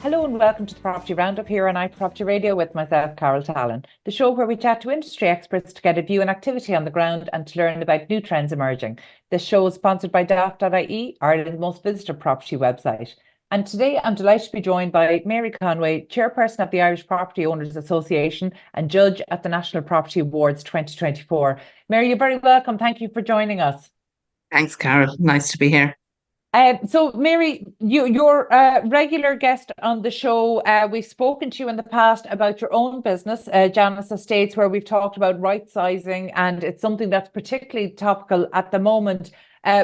Hello and welcome to the Property Roundup here on iPropertyRadio with myself, Carol Tallon, the show where we chat to industry experts to get a view and activity on the ground and to learn about new trends emerging. This show is sponsored by daft.ie, Ireland's most visited property website. And today I'm delighted to be joined by Mary Conway, Chairperson of the Irish Property Owners Association and Judge at the National Property Awards 2024. Mary, you're very welcome. Thank you for joining us. Thanks, Carol. Nice to be here. So, Mary, you're a regular guest on the show. We've spoken to you in the past about your own business, Janus Estates, where we've talked about right sizing, and it's something that's particularly topical at the moment.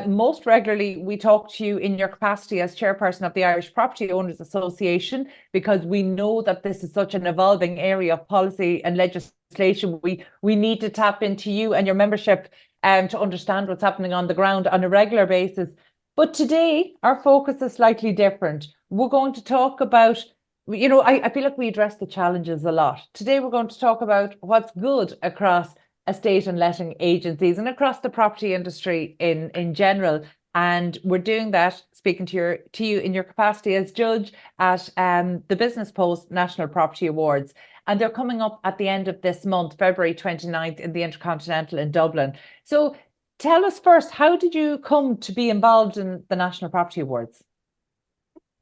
Most regularly, we talk to you in your capacity as chairperson of the Irish Property Owners Association, because we know that this is such an evolving area of policy and legislation. We need to tap into you and your membership to understand what's happening on the ground on a regular basis. But today, our focus is slightly different. We're going to talk about, I feel like we address the challenges a lot. Today, we're going to talk about what's good across estate and letting agencies and across the property industry in general. And we're doing that, speaking to you in your capacity as judge at the Business Post National Property Awards. And they're coming up at the end of this month, February 29th, in the Intercontinental in Dublin. So tell us first, how did you come to be involved in the National Property Awards?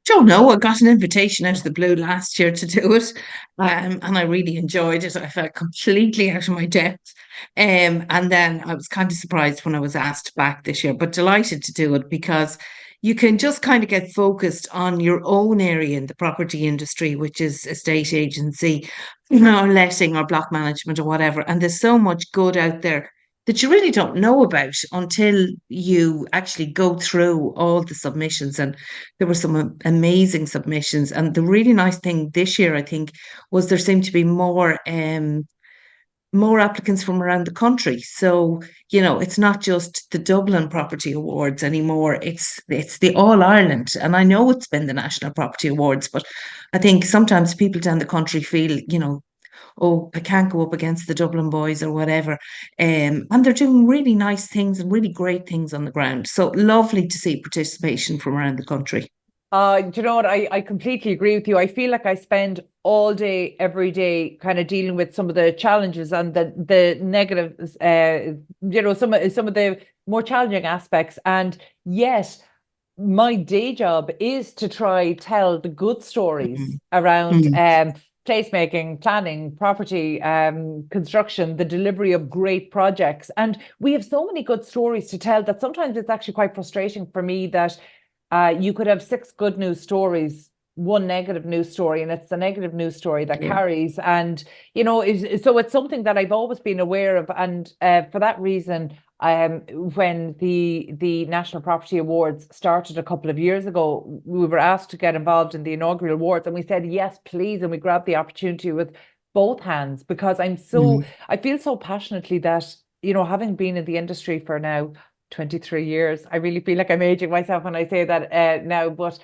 Don't know. I got an invitation out of the blue last year to do it, and I really enjoyed it. I felt completely out of my depth, and then I was kind of surprised when I was asked back this year, but delighted to do it because you can just kind of get focused on your own area in the property industry, which is estate agency, or letting or block management or whatever. And there's so much good out there that you really don't know about until you actually go through all the submissions. And there were some amazing submissions. And the really nice thing this year, I think, was there seemed to be more applicants from around the country. So, it's not just the Dublin Property Awards anymore. It's the All Ireland. And I know it's been the National Property Awards, but I think sometimes people down the country feel, oh, I can't go up against the Dublin boys or whatever. And they're doing really nice things and really great things on the ground. So lovely to see participation from around the country. Do you know what? I completely agree with you. I feel like I spend all day, every day, kind of dealing with some of the challenges and the negatives, some of the more challenging aspects. And yet, my day job is to try tell the good stories around Mm. placemaking, planning, property, construction, the delivery of great projects. And we have so many good stories to tell that sometimes it's actually quite frustrating for me that you could have 6 good news stories, 1 negative news story, and it's the negative news story that Yeah. carries. And, so it's something that I've always been aware of. And for that reason, when the National Property Awards started a couple of years ago, we were asked to get involved in the inaugural awards, and we said, yes, please. And we grabbed the opportunity with both hands because Mm. I feel so passionately that, having been in the industry for now 23 years. I really feel like I'm aging myself when I say that now, but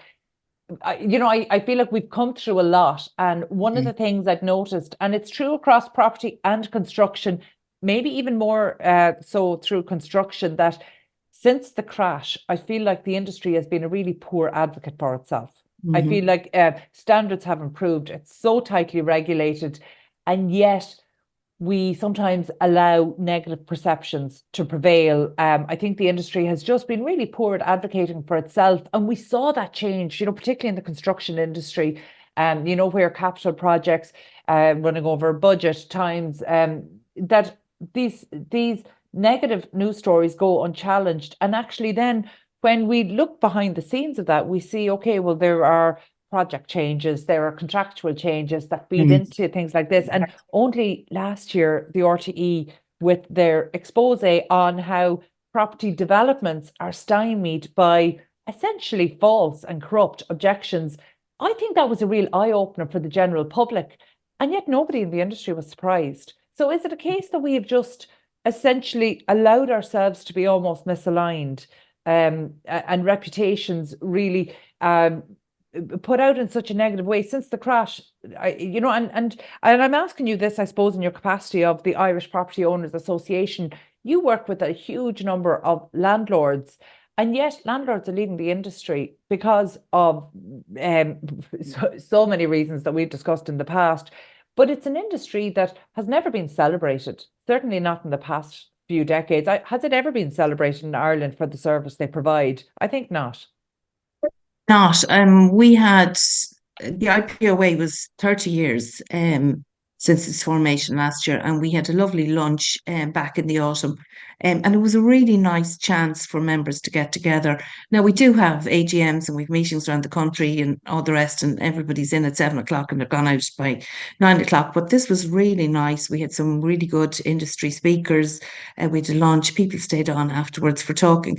I feel like we've come through a lot. And one of Mm. the things I've noticed, and it's true across property and construction, maybe even more so through construction, that since the crash, I feel like the industry has been a really poor advocate for itself. I feel Mhm. like standards have improved. It's so tightly regulated, and yet we sometimes allow negative perceptions to prevail. I think the industry has just been really poor at advocating for itself. And we saw that change, particularly in the construction industry, where capital projects running over budget times, that these negative news stories go unchallenged. And actually then when we look behind the scenes of that, we see, okay, well, there are project changes, there are contractual changes that feed Mm. into things like this. And only last year, the RTE, with their expose on how property developments are stymied by essentially false and corrupt objections, I think that was a real eye opener for the general public. And yet nobody in the industry was surprised. So is it a case that we have just essentially allowed ourselves to be almost misaligned, and reputations really put out in such a negative way since the crash? And I'm asking you this, I suppose, in your capacity of the Irish Property Owners Association. You work with a huge number of landlords, And yet landlords are leaving the industry because of so many reasons that we've discussed in the past. But it's an industry that has never been celebrated, certainly not in the past few decades. Has it ever been celebrated in Ireland for the service they provide? I think not. Not. We had the IPOA was 30 years since its formation last year, and we had a lovely lunch back in the autumn. And it was a really nice chance for members to get together. Now, we do have AGMs and we've meetings around the country and all the rest, and everybody's in at 7 o'clock and they're gone out by 9 o'clock. But this was really nice. We had some really good industry speakers. We had a lunch. People stayed on afterwards for talking.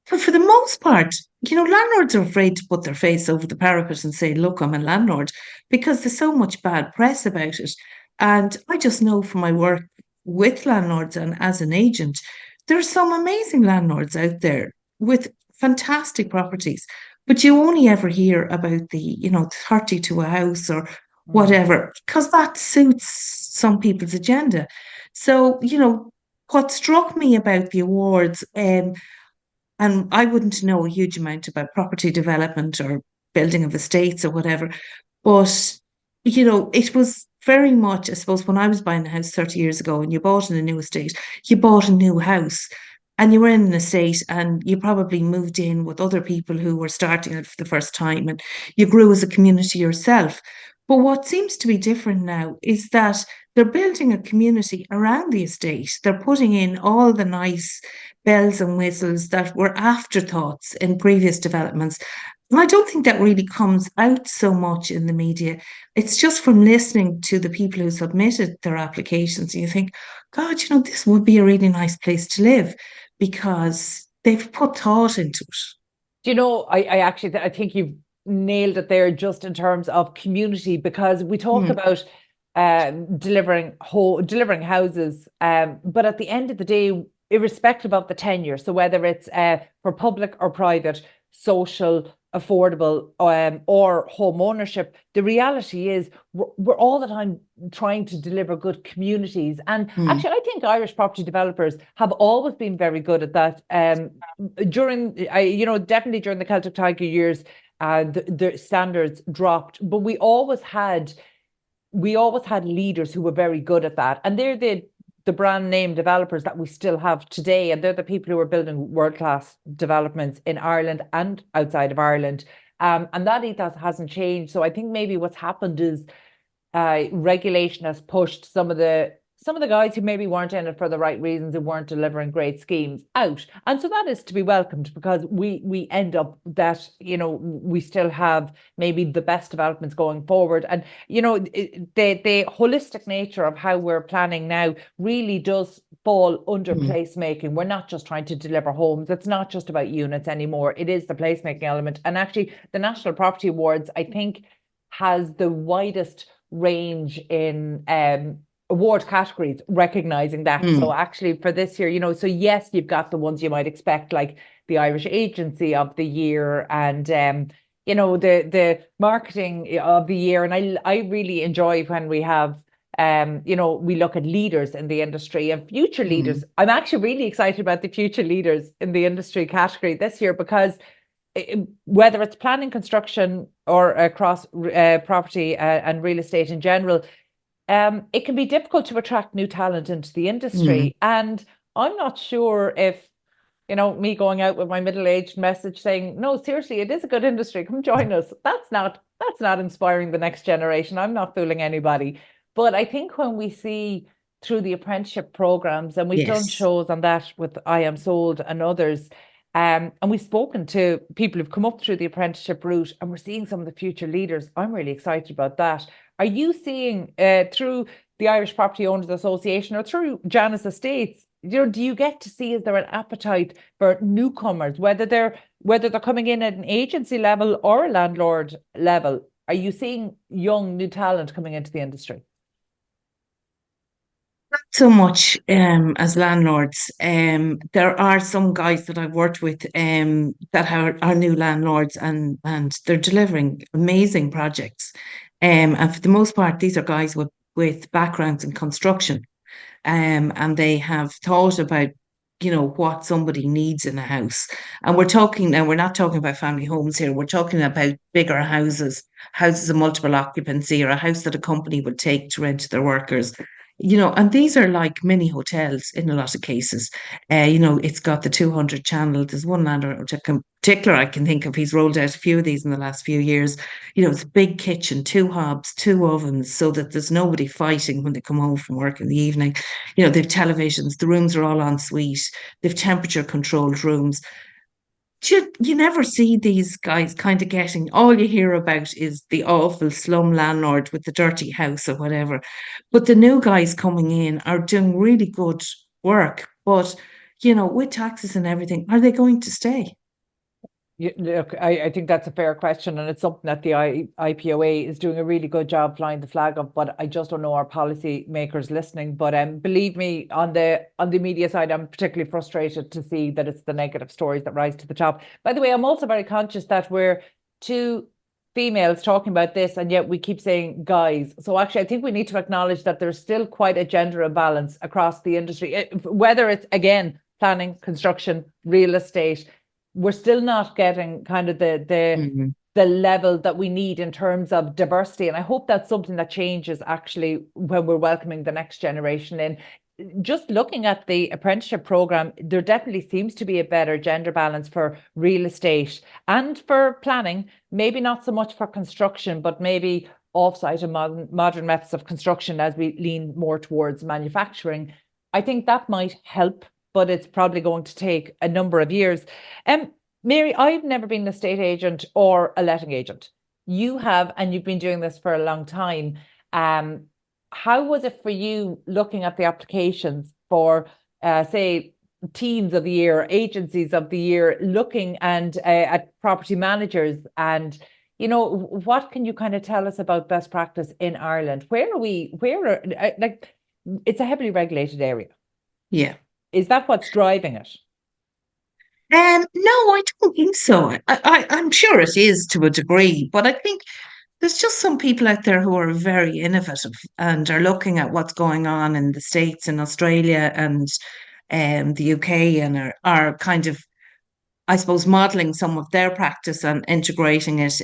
But for the most part, landlords are afraid to put their face over the parapet and say, look, I'm a landlord, because there's so much bad press about it. And I just know from my work with landlords and as an agent, there are some amazing landlords out there with fantastic properties, but you only ever hear about the, 30 to a house or whatever, because that suits some people's agenda. So, what struck me about the awards, and I wouldn't know a huge amount about property development or building of estates or whatever. But, it was very much, I suppose, when I was buying a house 30 years ago and you bought in a new estate, you bought a new house and you were in an estate and you probably moved in with other people who were starting out for the first time and you grew as a community yourself. But what seems to be different now is that they're building a community around the estate. They're putting in all the nice bells and whistles that were afterthoughts in previous developments. And I don't think that really comes out so much in the media. It's just from listening to the people who submitted their applications. And you think, God, this would be a really nice place to live because they've put thought into it. I actually, I think you've nailed it there just in terms of community, because we talk about delivering houses, but at the end of the day, irrespective of the tenure, so whether it's for public or private, social, affordable, or home ownership, the reality is we're all the time trying to deliver good communities. And actually, I think Irish property developers have always been very good at that. Definitely during the Celtic Tiger years, the standards dropped, but we always had leaders who were very good at that, and they're the brand name developers that we still have today, and they're the people who are building world-class developments in Ireland and outside of Ireland, and that ethos hasn't changed. So I think maybe what's happened is regulation has pushed some of the guys who maybe weren't in it for the right reasons and weren't delivering great schemes out. And so that is to be welcomed, because we end up that, we still have maybe the best developments going forward. And, the holistic nature of how we're planning now really does fall under placemaking. We're not just trying to deliver homes. It's not just about units anymore. It is the placemaking element. And actually, the National Property Awards, I think, has the widest range in award categories recognizing that. So actually for this year, so yes, you've got the ones you might expect, like the Irish Agency of the Year and the marketing of the year. And I really enjoy when we have we look at leaders in the industry and future leaders. I'm actually really excited about the future leaders in the industry category this year, because whether it's planning, construction, or across property and real estate in general, it can be difficult to attract new talent into the industry. And I'm not sure if, me going out with my middle-aged message saying, no, seriously, it is a good industry, come join us. That's not inspiring the next generation. I'm not fooling anybody. But I think when we see through the apprenticeship programs, and we've done shows on that with I Am Sold and others, and we've spoken to people who've come up through the apprenticeship route, and we're seeing some of the future leaders. I'm really excited about that. Are you seeing through the Irish Property Owners Association or through Janus Estates, do you get to see, is there an appetite for newcomers, whether they're coming in at an agency level or a landlord level? Are you seeing young new talent coming into the industry? Not so much as landlords. There are some guys that I've worked with that are new landlords, and they're delivering amazing projects. And for the most part, these are guys with backgrounds in construction. And they have thought about, what somebody needs in a house. And we're talking now, we're not talking about family homes here. We're talking about bigger houses of multiple occupancy, or a house that a company would take to rent to their workers. And these are like mini hotels in a lot of cases. It's got the 200 channel. There's one landlord in particular I can think of. He's rolled out a few of these in the last few years. It's a big kitchen, 2 hobs, 2 ovens, so that there's nobody fighting when they come home from work in the evening. They've televisions, the rooms are all en suite, they've temperature controlled rooms. You never see these guys kind of getting, all you hear about is the awful slum landlord with the dirty house or whatever. But the new guys coming in are doing really good work. But, with taxes and everything, are they going to stay? Look, I think that's a fair question, and it's something that the IPOA is doing a really good job flying the flag of. But I just don't know our policy makers listening. But believe me, on the media side, I'm particularly frustrated to see that it's the negative stories that rise to the top. By the way, I'm also very conscious that we're two females talking about this, and yet we keep saying guys. So actually, I think we need to acknowledge that there's still quite a gender imbalance across the industry, whether it's, again, planning, construction, real estate. We're still not getting kind of the level that we need in terms of diversity. And I hope that's something that changes actually when we're welcoming the next generation in. Just looking at the apprenticeship program, there definitely seems to be a better gender balance for real estate and for planning, maybe not so much for construction, but maybe offsite and modern methods of construction as we lean more towards manufacturing. I think that might help, but it's probably going to take a number of years. Mary, I've never been an estate agent or a letting agent. You have, and you've been doing this for a long time. How was it for you looking at the applications for, say, teams of the year, agencies of the year, looking and at property managers? And, what can you kind of tell us about best practice in Ireland? It's a heavily regulated area. Yeah. Is that what's driving it? No, I don't think so. I'm sure it is to a degree, but I think there's just some people out there who are very innovative and are looking at what's going on in the States and Australia and the UK, and are kind of, I suppose, modeling some of their practice and integrating it.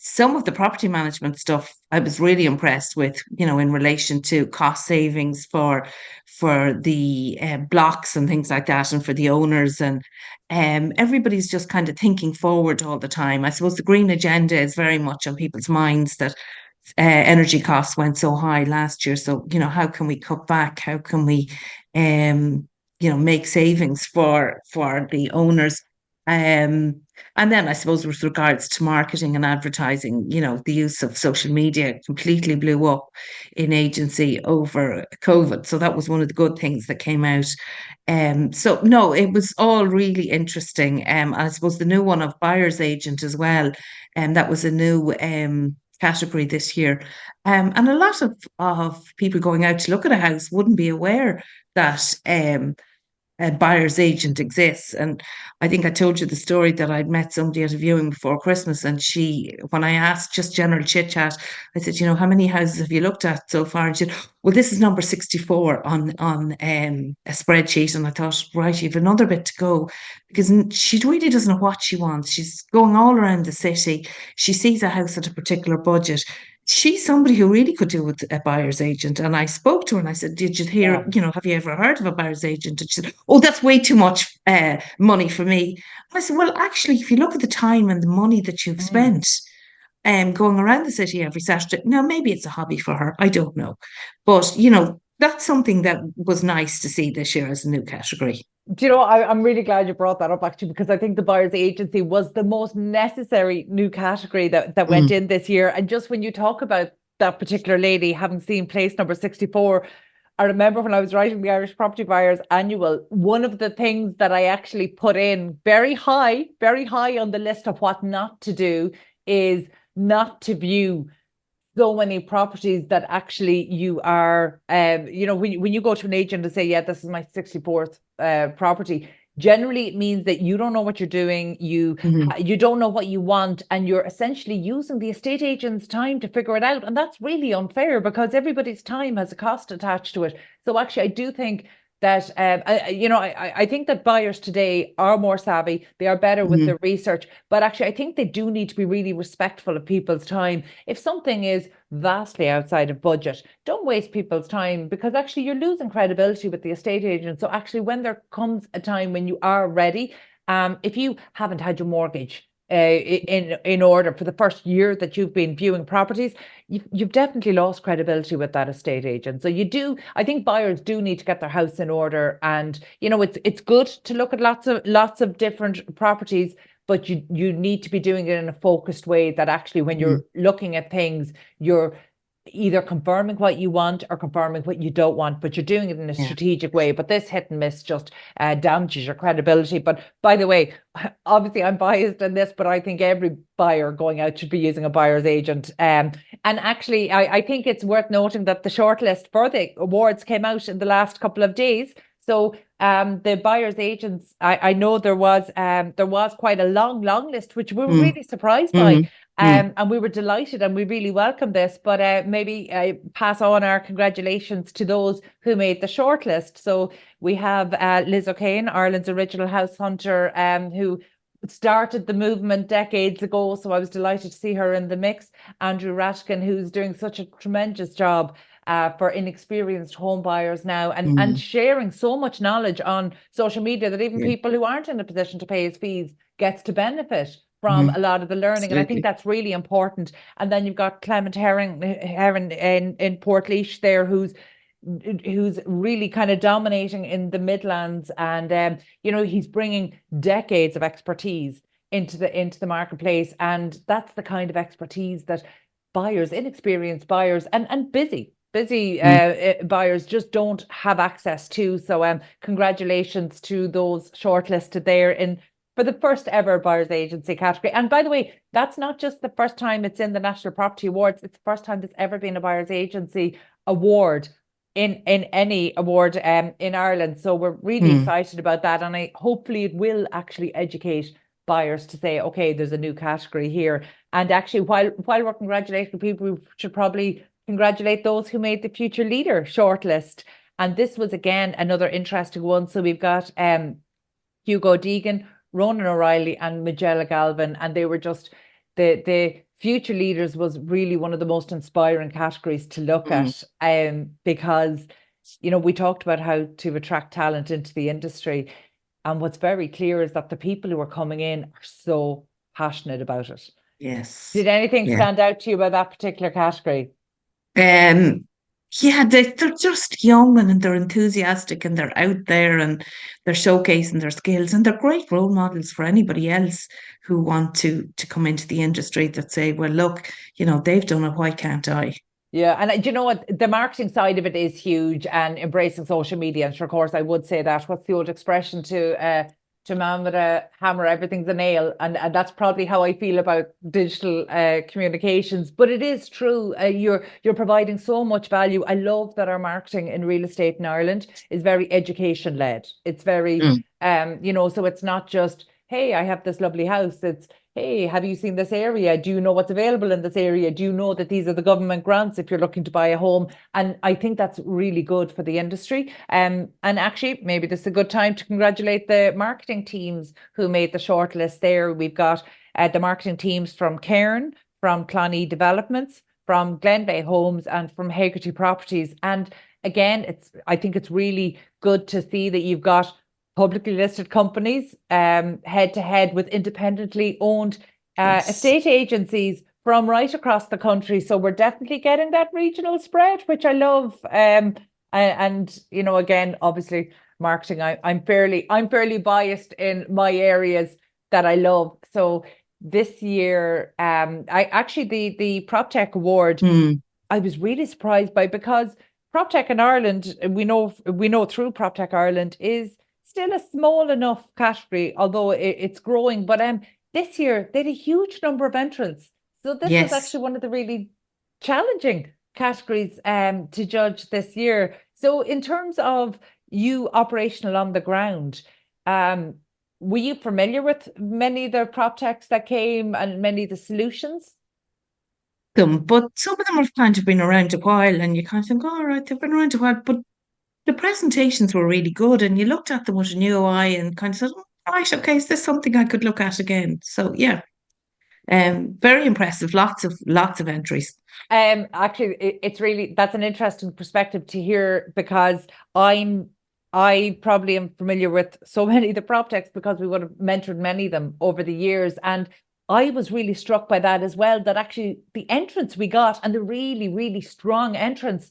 Some of the property management stuff I was really impressed with, in relation to cost savings for the blocks and things like that, and for the owners. And everybody's just kind of thinking forward all the time. I suppose the green agenda is very much on people's minds, that energy costs went so high last year. So, how can we cut back? How can we make savings for the owners? And then I suppose with regards to marketing and advertising, the use of social media completely blew up in agency over COVID. So that was one of the good things that came out. So no, it was all really interesting. I suppose the new one of buyer's agent as well, and that was a new category this year. And a lot of people going out to look at a house wouldn't be aware that a buyer's agent exists. And I think I told you the story that I'd met somebody at a viewing before Christmas, and when I asked just general chit chat, I said, how many houses have you looked at so far? And she said, well, this is number 64 on a spreadsheet. And I thought, right, you've another bit to go, because she really doesn't know what she wants. She's going all around the city. She sees a house at a particular budget. She's somebody who really could do with a buyer's agent. And I spoke to her and I said, did you hear, have you ever heard of a buyer's agent? And she said, oh, that's way too much money for me. And I said, well, actually, if you look at the time and the money that you've spent going around the city every Saturday, now maybe it's a hobby for her, I don't know. But, that's something that was nice to see this year as a new category. Do you know, I'm really glad you brought that up, actually, because I think the buyer's agency was the most necessary new category that went in this year. And just when you talk about that particular lady having seen place number 64, I remember when I was writing the Irish Property Buyers Annual, one of the things that I actually put in very high on the list of what not to do is not to view so many properties that actually you are, when you go to an agent and say, yeah, this is my 64th property, generally it means that you don't know what you're doing, you don't know what you want, and you're essentially using the estate agent's time to figure it out. And that's really unfair, because everybody's time has a cost attached to it. So actually, I do think that I think that buyers today are more savvy. They are better with their research, but actually I think they do need to be really respectful of people's time. If something is vastly outside of budget, don't waste people's time, because actually you're losing credibility with the estate agent. So actually, when there comes a time when you are ready, if you haven't had your mortgage in order for the first year that you've been viewing properties, you've definitely lost credibility with that estate agent. So I think buyers do need to get their house in order, and it's good to look at lots of different properties, but you need to be doing it in a focused way, that actually when you're looking at things, you're either confirming what you want or confirming what you don't want, but you're doing it in a strategic way. But this hit and miss just damages your credibility. But by the way, obviously I'm biased in this, but I think every buyer going out should be using a buyer's agent. And actually, I think it's worth noting that the shortlist for the awards came out in the last couple of days. So the buyer's agents, I know there was quite a long list, which we were really surprised by. And we were delighted, and we really welcome this. But maybe pass on our congratulations to those who made the shortlist. So we have Liz O'Kane, Ireland's original house hunter, who started the movement decades ago. So I was delighted to see her in the mix. Andrew Ratkin, who's doing such a tremendous job for inexperienced home buyers now, and sharing so much knowledge on social media that even people who aren't in a position to pay his fees gets to benefit from a lot of the learning. Absolutely. And I think that's really important. And then you've got Clement Heron in Portlaoise there, who's really kind of dominating in the Midlands, and he's bringing decades of expertise into the marketplace, and that's the kind of expertise that inexperienced buyers and busy buyers just don't have access to. So congratulations to those shortlisted there for the first ever buyer's agency category. And by the way, that's not just the first time it's in the National Property Awards, it's the first time there's ever been a buyer's agency award in any award in Ireland. So we're really excited about that, and hopefully it will actually educate buyers to say, okay, there's a new category here. And actually, while we're congratulating people, we should probably congratulate those who made the Future Leader shortlist. And this was, again, another interesting one. So we've got Hugo Deegan, Ronan O'Reilly and Magella Galvin, and they were just the Future Leaders was really one of the most inspiring categories to look at, because we talked about how to attract talent into the industry, and what's very clear is that the people who are coming in are so passionate about it. Yes. Did anything stand out to you about that particular category? Yeah, they're just young, and they're enthusiastic, and they're out there, and they're showcasing their skills, and they're great role models for anybody else who want to come into the industry, that say, well, look, they've done it, why can't I? Yeah, and you know what? The marketing side of it is huge, and embracing social media. And sure, of course, I would say that. What's the old expression? To man with a hammer, everything's a nail. And that's probably how I feel about digital communications. But it is true. You're providing so much value. I love that our marketing in real estate in Ireland is very education led. It's very, so it's not just, hey, I have this lovely house. It's, hey, have you seen this area? Do you know what's available in this area? Do you know that these are the government grants if you're looking to buy a home? And I think that's really good for the industry. And actually, maybe this is a good time to congratulate the marketing teams who made the shortlist there. We've got the marketing teams from Cairn, from Clonee Developments, from Glenveigh Homes, and from Hegarty Properties. And again, I think it's really good to see that you've got publicly listed companies head to head with independently owned estate agencies from right across the country. So we're definitely getting that regional spread, which I love. And again, obviously marketing, I'm fairly biased in my areas that I love. So this year, I actually the PropTech award, I was really surprised by, because PropTech in Ireland, we know through PropTech Ireland, is still a small enough category, although it's growing. But this year they had a huge number of entrants. So this was actually one of the really challenging categories to judge this year. So in terms of you operational on the ground, were you familiar with many of the PropTechs that came and many of the solutions? But some of them have kind of been around a while, and you kind of think, all right, they've been around a while, but the presentations were really good, and you looked at them with a new eye and kind of said, oh, right, okay, is this something I could look at again? So yeah, very impressive. Lots of entries. Actually, it's really, that's an interesting perspective to hear, because I probably am familiar with so many of the prop techs because we would have mentored many of them over the years. And I was really struck by that as well, that actually the entrance we got, and the really, really strong entrance,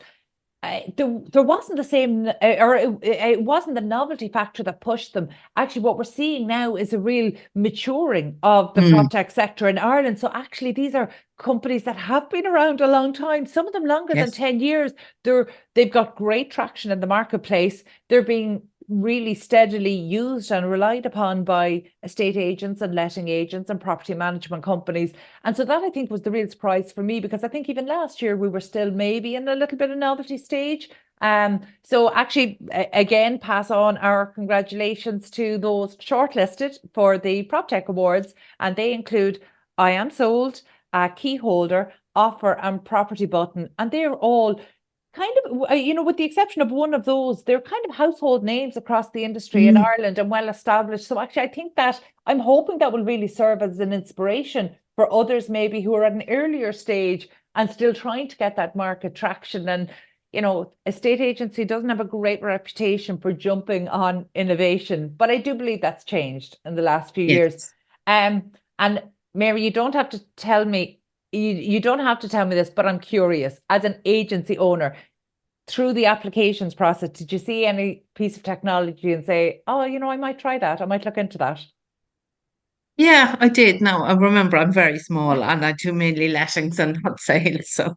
there wasn't the same, or it wasn't the novelty factor that pushed them. Actually, what we're seeing now is a real maturing of the prop tech sector in Ireland. So actually, these are companies that have been around a long time, some of them longer than Yes. 10 years. They've got great traction in the marketplace. They're being really steadily used and relied upon by estate agents and letting agents and property management companies. And so that, I think, was the real surprise for me, because I think even last year we were still maybe in a little bit of novelty stage. So actually, again, pass on our congratulations to those shortlisted for the PropTech Awards, and they include I Am Sold, Key Holder, Offer, and Property Button, and they're all kind of, with the exception of one of those, they're kind of household names across the industry in Ireland and well established. So actually, I think that I'm hoping that will really serve as an inspiration for others maybe who are at an earlier stage and still trying to get that market traction. And, estate agency doesn't have a great reputation for jumping on innovation, but I do believe that's changed in the last few years. Yes. And Mary, you don't have to tell me, you don't have to tell me this, but I'm curious, as an agency owner, through the applications process, did you see any piece of technology and say, oh, I might try that, I might look into that? Yeah, I did. Now, I remember I'm very small and I do mainly lettings and not sales. So,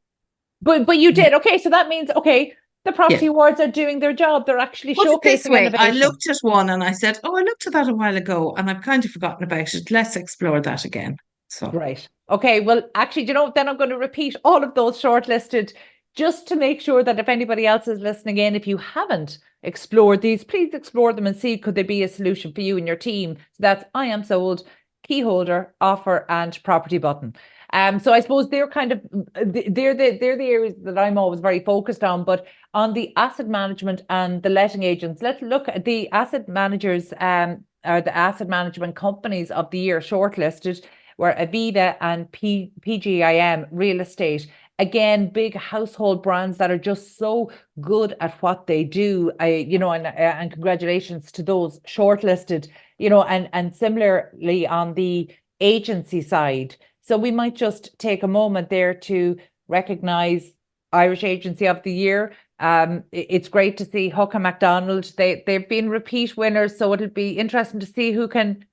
But you yeah. did. Okay, so that means, okay, the Yeah. property awards are doing their job. They're actually Put it this showcasing way, I innovation. looked at one and I said, oh, I looked at that a while ago and I've kind of forgotten about it. Let's explore that again. So, Great. Okay, well, actually, then I'm going to repeat all of those shortlisted just to make sure that if anybody else is listening in, if you haven't explored these, please explore them and see could they be a solution for you and your team. So that's I Am Sold, Key Holder, Offer, and Property Button. So I suppose they're kind of they're the areas that I'm always very focused on. But on the asset management and the letting agents, let's look at the asset managers or the asset management companies of the year shortlisted were Aviva and PGIM Real Estate. Again, big household brands that are just so good at what they do. And congratulations to those shortlisted. And similarly on the agency side. So we might just take a moment there to recognise Irish Agency of the Year. It's great to see Huck and MacDonald. They've been repeat winners, so it'll be interesting to see who can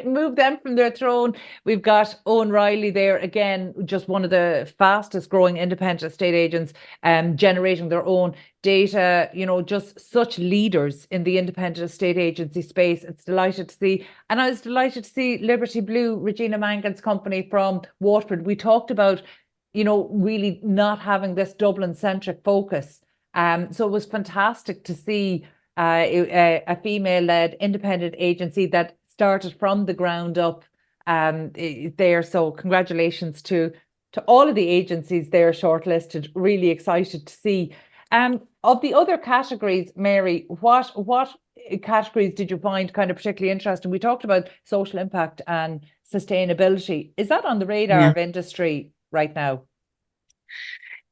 move them from their throne. We've got Owen Riley there again, just one of the fastest growing independent estate agents, generating their own data, just such leaders in the independent estate agency space. It's delighted to see. And I was delighted to see Liberty Blue, Regina Mangan's company from Waterford. We talked about, really not having this Dublin centric focus. So it was fantastic to see a female led independent agency that started from the ground up there. So congratulations to all of the agencies there shortlisted. Really excited to see. Of the other categories, Mary, what categories did you find kind of particularly interesting? We talked about social impact and sustainability. Is that on the radar yeah. of industry right now?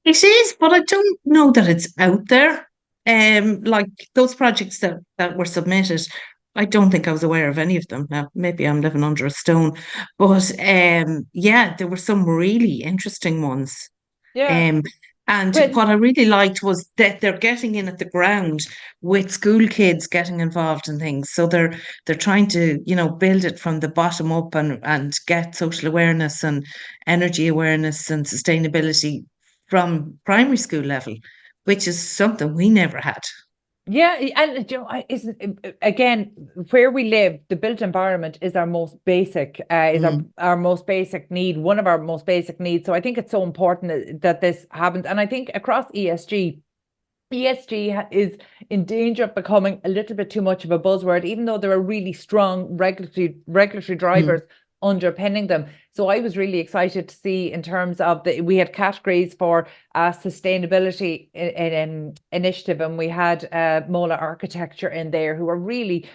It is, but I don't know that it's out there. Like those projects that were submitted, I don't think I was aware of any of them. Now, maybe I'm living under a stone, but yeah, there were some really interesting ones. Yeah. Um, and Well, what I really liked was that they're getting in at the ground with school kids getting involved in things. So they're trying to, build it from the bottom up and get social awareness and energy awareness and sustainability from primary school level, which is something we never had. yeah, and isn't again where we live, the built environment is our most basic, is our most basic need, one of our most basic needs. So I think it's so important that this happens, and I think across ESG is in danger of becoming a little bit too much of a buzzword, even though there are really strong regulatory drivers. underpinning them. So I was really excited to see in terms of we had categories for sustainability initiative, and we had Mola Architecture in there, who are really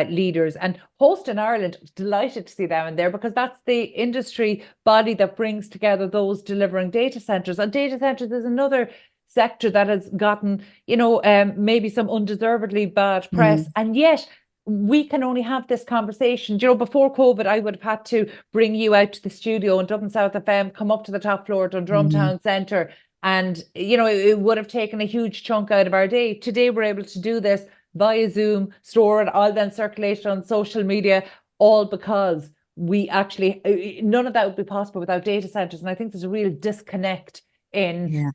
leaders. And Host in Ireland, delighted to see them in there, because that's the industry body that brings together those delivering data centres. And data centres is another sector that has gotten, maybe some undeservedly bad press. And yet we can only have this conversation. Before COVID, I would have had to bring you out to the studio in Dublin South FM, come up to the top floor at Dundrum Town Centre, and it would have taken a huge chunk out of our day. Today we're able to do this via Zoom, store it, all then circulate on social media, all because we actually, none of that would be possible without data centres. And I think there's a real disconnect in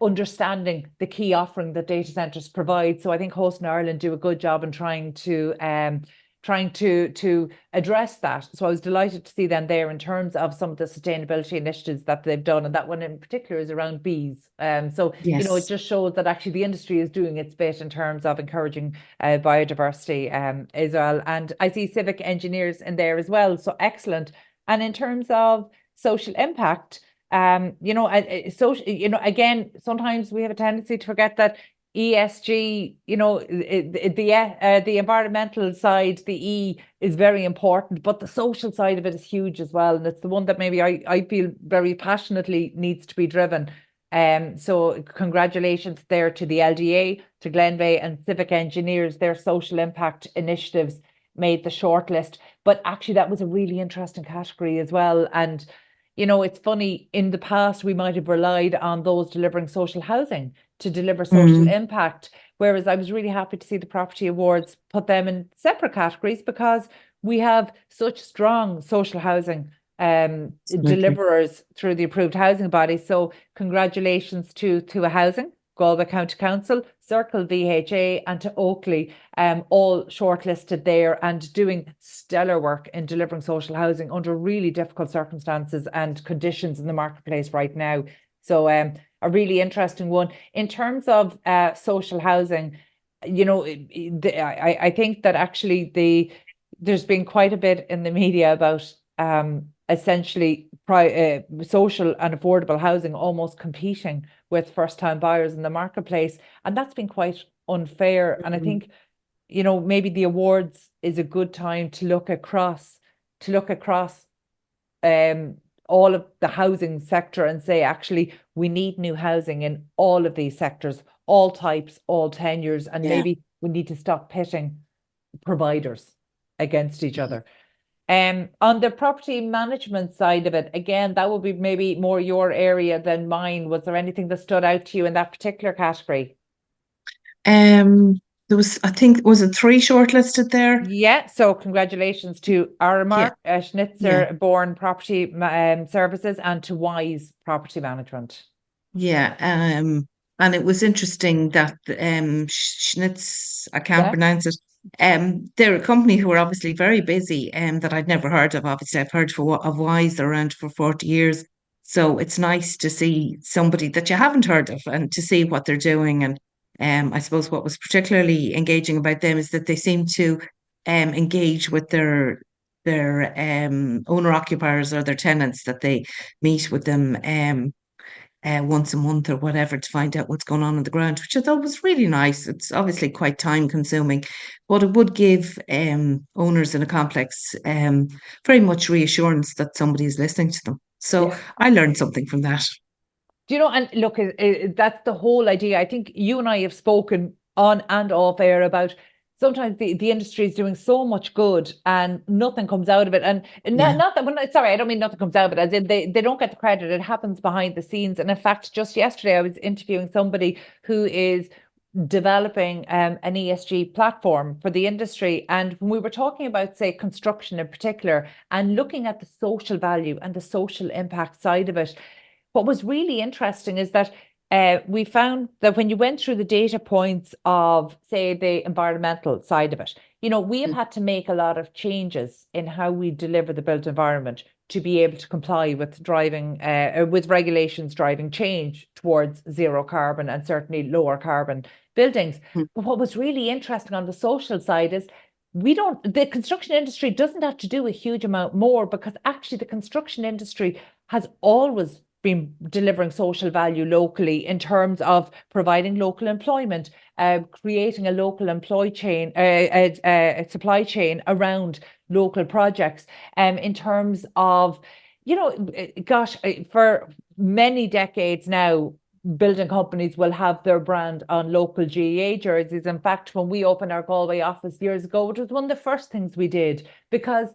understanding the key offering that data centres provide. So I think Host in Ireland do a good job in trying to address that. So I was delighted to see them there in terms of some of the sustainability initiatives that they've done, and that one in particular is around bees. It just shows that actually the industry is doing its bit in terms of encouraging biodiversity as well. And I see civic engineers in there as well, so excellent. And in terms of social impact, again, sometimes we have a tendency to forget that ESG, the environmental side, the E is very important, but the social side of it is huge as well. And it's the one that maybe I feel very passionately needs to be driven. So congratulations there to the LDA, to Glenveigh and Civic Engineers. Their social impact initiatives made the shortlist. But actually, that was a really interesting category as well. And it's funny, in the past, we might have relied on those delivering social housing to deliver social impact, whereas I was really happy to see the Property Awards put them in separate categories, because we have such strong social housing deliverers through the approved housing body. So congratulations to a Housing, Galway County Council, Circle VHA, and to Oakley, all shortlisted there and doing stellar work in delivering social housing under really difficult circumstances and conditions in the marketplace right now. So a really interesting one. In terms of social housing, I think that actually there's been quite a bit in the media about essentially social and affordable housing almost competing with first-time buyers in the marketplace, and that's been quite unfair. And I think maybe the awards is a good time to look across all of the housing sector and say, actually, we need new housing in all of these sectors, all types, all tenures, and maybe we need to stop pitting providers against each other. On the property management side of it, again, that would be maybe more your area than mine. Was there anything that stood out to you in that particular category? There was, I think, was it 3 shortlisted there? Yeah, so congratulations to Aramark, Schnitzer Born Property Services, and to Wise Property Management. Yeah, and it was interesting that Schnitz, I can't pronounce it. They're a company who are obviously very busy, that I'd never heard of. Obviously, I've heard of Wise, they're around for 40 years. So it's nice to see somebody that you haven't heard of and to see what they're doing. And I suppose what was particularly engaging about them is that they seem to engage with their owner occupiers or their tenants, that they meet with them once a month or whatever to find out what's going on the ground, which I thought was really nice. It's obviously quite time consuming, but it would give owners in a complex very much reassurance that somebody is listening to them. So I learned something from that. And look, that's the whole idea. I think you and I have spoken on and off air about sometimes the industry is doing so much good and nothing comes out of it. And not that, sorry, I don't mean nothing comes out of it, as in they don't get the credit. It happens behind the scenes. And in fact, just yesterday, I was interviewing somebody who is developing an ESG platform for the industry. And when we were talking about, say, construction in particular, and looking at the social value and the social impact side of it, what was really interesting is that we found that when you went through the data points of, say, the environmental side of it, we have had to make a lot of changes in how we deliver the built environment to be able to comply with with regulations driving change towards zero carbon and certainly lower carbon buildings. But what was really interesting on the social side is the construction industry doesn't have to do a huge amount more, because actually the construction industry has always been delivering social value locally in terms of providing local employment, creating a local supply chain around local projects, in terms of, for many decades now, building companies will have their brand on local GAA jerseys. In fact, when we opened our Galway office years ago, it was one of the first things we did, because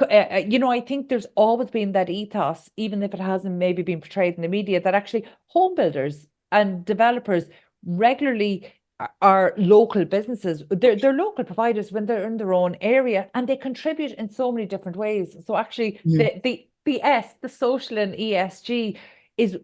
I think there's always been that ethos, even if it hasn't maybe been portrayed in the media, that actually home builders and developers regularly are local businesses. They're local providers when they're in their own area, and they contribute in so many different ways. So actually, the social and ESG is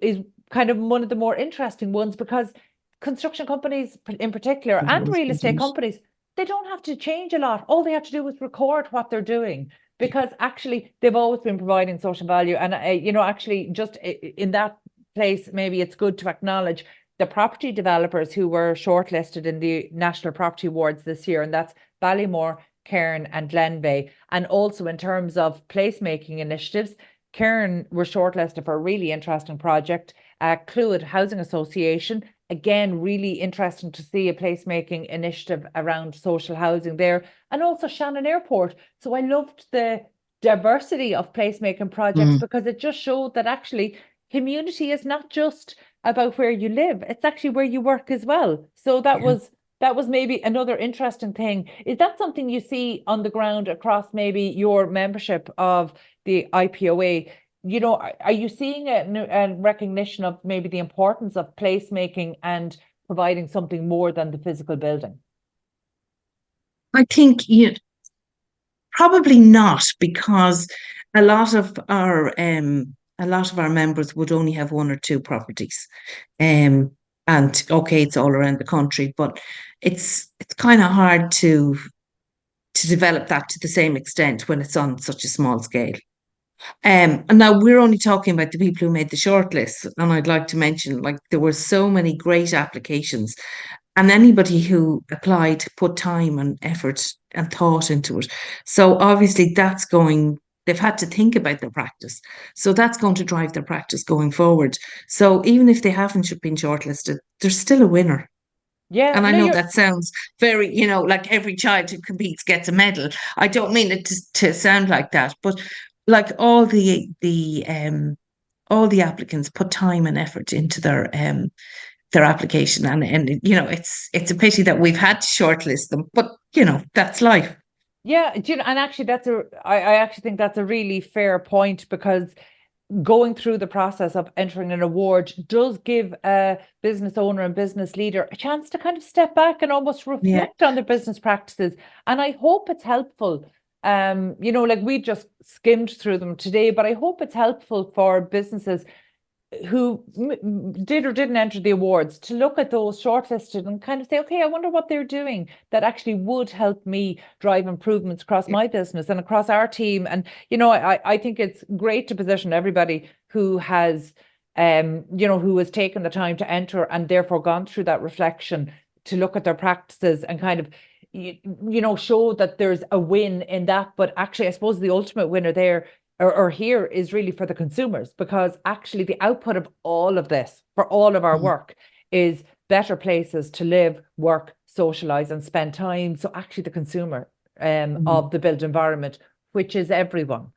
kind of one of the more interesting ones, because construction companies in particular, and real estate companies, they don't have to change a lot. All they have to do is record what they're doing, because actually they've always been providing social value. And actually, just in that place, maybe it's good to acknowledge the property developers who were shortlisted in the National Property Awards this year, and that's Ballymore, Cairn and Glenveigh. And also in terms of placemaking initiatives, Cairn were shortlisted for a really interesting project. Clwyd Housing Association, again, really interesting to see a placemaking initiative around social housing there. And also Shannon Airport. So I loved the diversity of placemaking projects, because it just showed that actually community is not just about where you live, it's actually where you work as well. So that was maybe another interesting thing. Is that something you see on the ground across maybe your membership of the IPOA? Are you seeing a recognition of maybe the importance of placemaking and providing something more than the physical building? I think probably not, because a lot of our members would only have one or two properties. And okay, it's all around the country, but it's kind of hard to develop that to the same extent when it's on such a small scale. And now we're only talking about the people who made the shortlist, and I'd like to mention, like, there were so many great applications, and anybody who applied put time and effort and thought into it. So obviously they've had to think about their practice. So that's going to drive their practice going forward. So even if they haven't been shortlisted, there's still a winner. Yeah, and I know that sounds very, like every child who competes gets a medal. I don't mean it to sound like that, but like all the applicants put time and effort into their application, and it's a pity that we've had to shortlist them, but that's life. Yeah, and actually I actually think that's a really fair point, because going through the process of entering an award does give a business owner and business leader a chance to kind of step back and almost reflect on their business practices. And I hope it's helpful. Like we just skimmed through them today, but I hope it's helpful for businesses who did or didn't enter the awards to look at those shortlisted and kind of say, okay, I wonder what they're doing that actually would help me drive improvements across my business and across our team. And, I think it's great to position everybody who has, who has taken the time to enter and therefore gone through that reflection to look at their practices and kind of, show that there's a win in that. But actually, I suppose the ultimate winner there or here is really for the consumers, because actually the output of all of this for all of our work is better places to live, work, socialize and spend time. So actually the consumer of the built environment, which is everyone,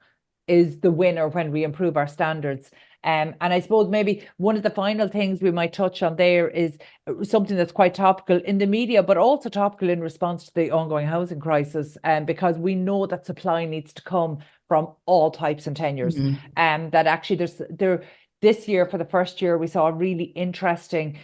is the winner when we improve our standards. And I suppose maybe one of the final things we might touch on there is something that's quite topical in the media, but also topical in response to the ongoing housing crisis, because we know that supply needs to come from all types and tenures. And that actually this year, for the first year, we saw a really interesting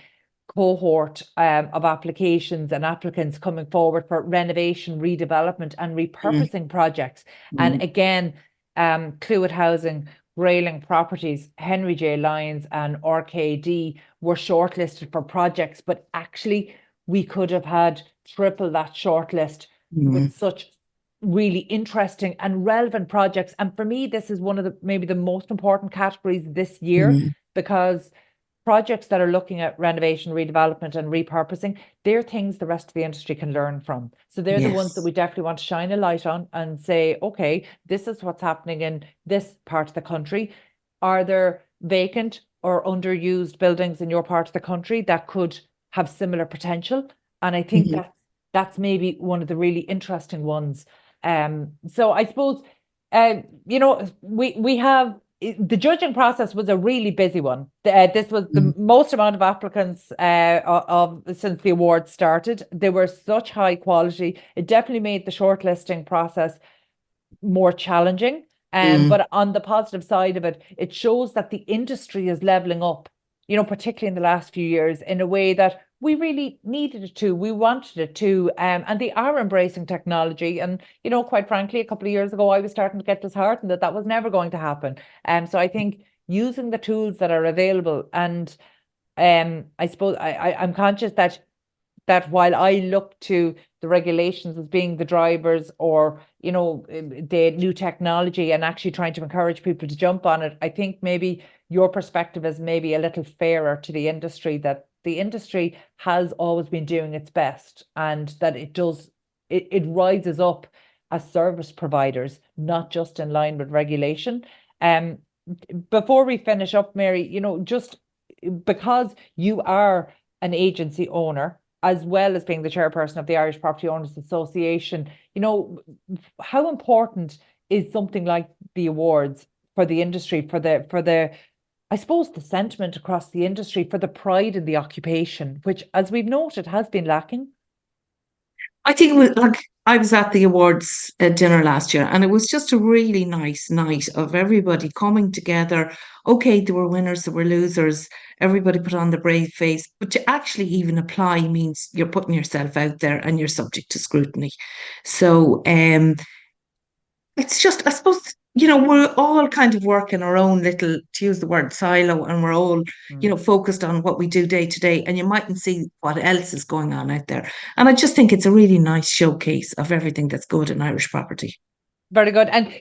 cohort of applications and applicants coming forward for renovation, redevelopment and repurposing projects. And again, Clwyd Housing, Grayling Properties, Henry J. Lyons and RKD were shortlisted for projects, but actually we could have had triple that shortlist with such really interesting and relevant projects. And for me, this is one of maybe the most important categories this year, because projects that are looking at renovation, redevelopment and repurposing, they're things the rest of the industry can learn from. So they're the ones that we definitely want to shine a light on and say, okay, this is what's happening in this part of the country. Are there vacant or underused buildings in your part of the country that could have similar potential? And I think that's maybe one of the really interesting ones. So I suppose, we have, the judging process was a really busy one. This was the most amount of applicants since the awards started. They were such high quality. It definitely made the shortlisting process more challenging. But on the positive side of it, it shows that the industry is leveling up, particularly in the last few years, in a way that we really needed it to, we wanted it to, and they are embracing technology. And, quite frankly, a couple of years ago, I was starting to get disheartened that was never going to happen. So I think using the tools that are available, and I suppose I'm conscious that while I look to the regulations as being the drivers, or, the new technology, and actually trying to encourage people to jump on it, I think maybe your perspective is maybe a little fairer to the industry, that the industry has always been doing its best, and that it rises up as service providers, not just in line with regulation. Before we finish up, Mary, just because you are an agency owner, as well as being the chairperson of the Irish Property Owners Association, how important is something like the awards for the industry, for the I suppose the sentiment across the industry, for the pride in the occupation, which, as we've noted, has been lacking? I think it was like, I was at the awards dinner last year, and it was just a really nice night of everybody coming together. Okay, there were winners, there were losers. Everybody put on the brave face, but to actually even apply means you're putting yourself out there and you're subject to scrutiny. So, it's just, I suppose, we're all kind of working our own little, to use the word, silo, and we're all, focused on what we do day to day, and you mightn't see what else is going on out there. And I just think it's a really nice showcase of everything that's good in Irish property. Very good. And,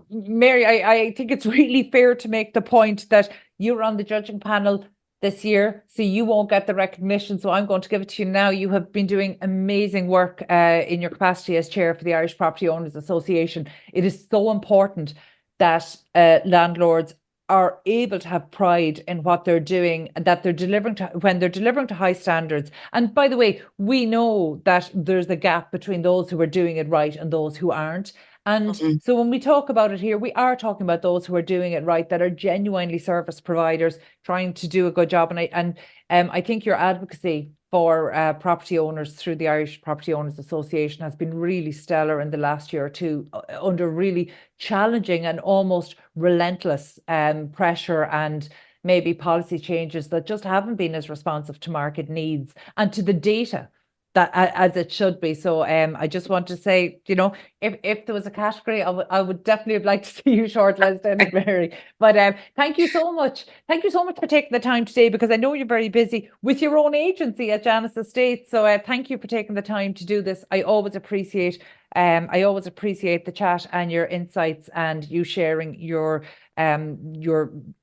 Mary, I think it's really fair to make the point that you're on the judging panel this year, so you won't get the recognition. So I'm going to give it to you now. You have been doing amazing work in your capacity as chair for the Irish Property Owners Association. It is so important that landlords are able to have pride in what they're doing, and that they're delivering to, when they're delivering to high standards. And by the way, we know that there's a gap between those who are doing it right and those who aren't. And so when we talk about it here, we are talking about those who are doing it right, that are genuinely service providers trying to do a good job. And I think your advocacy for property owners through the Irish Property Owners Association has been really stellar in the last year or two, under really challenging and almost relentless pressure, and maybe policy changes that just haven't been as responsive to market needs and to the data that as it should be. So I just want to say, if there was a category, I would definitely have liked to see you shortlisted, Mary. But thank you so much. Thank you so much for taking the time today, because I know you're very busy with your own agency at Janus Estates. So thank you for taking the time to do this. I always appreciate the chat and your insights, and you sharing your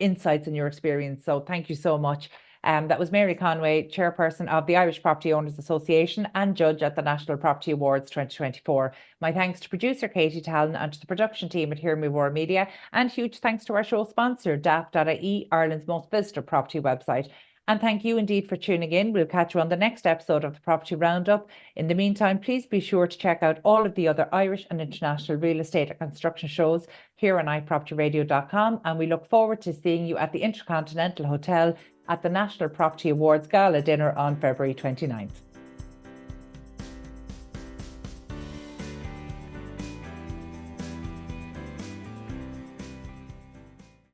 insights and your experience. So thank you so much. That was Mary Conway, chairperson of the Irish Property Owners Association and judge at the National Property Awards 2024. My thanks to producer Katie Tallon and to the production team at Hear Me War Media, and huge thanks to our show sponsor, daft.ie, Ireland's most visited property website. And thank you indeed for tuning in. We'll catch you on the next episode of the Property Roundup. In the meantime, please be sure to check out all of the other Irish and international real estate and construction shows here on iPropertyRadio.com. And we look forward to seeing you at the Intercontinental Hotel at the National Property Awards Gala dinner on February 29th.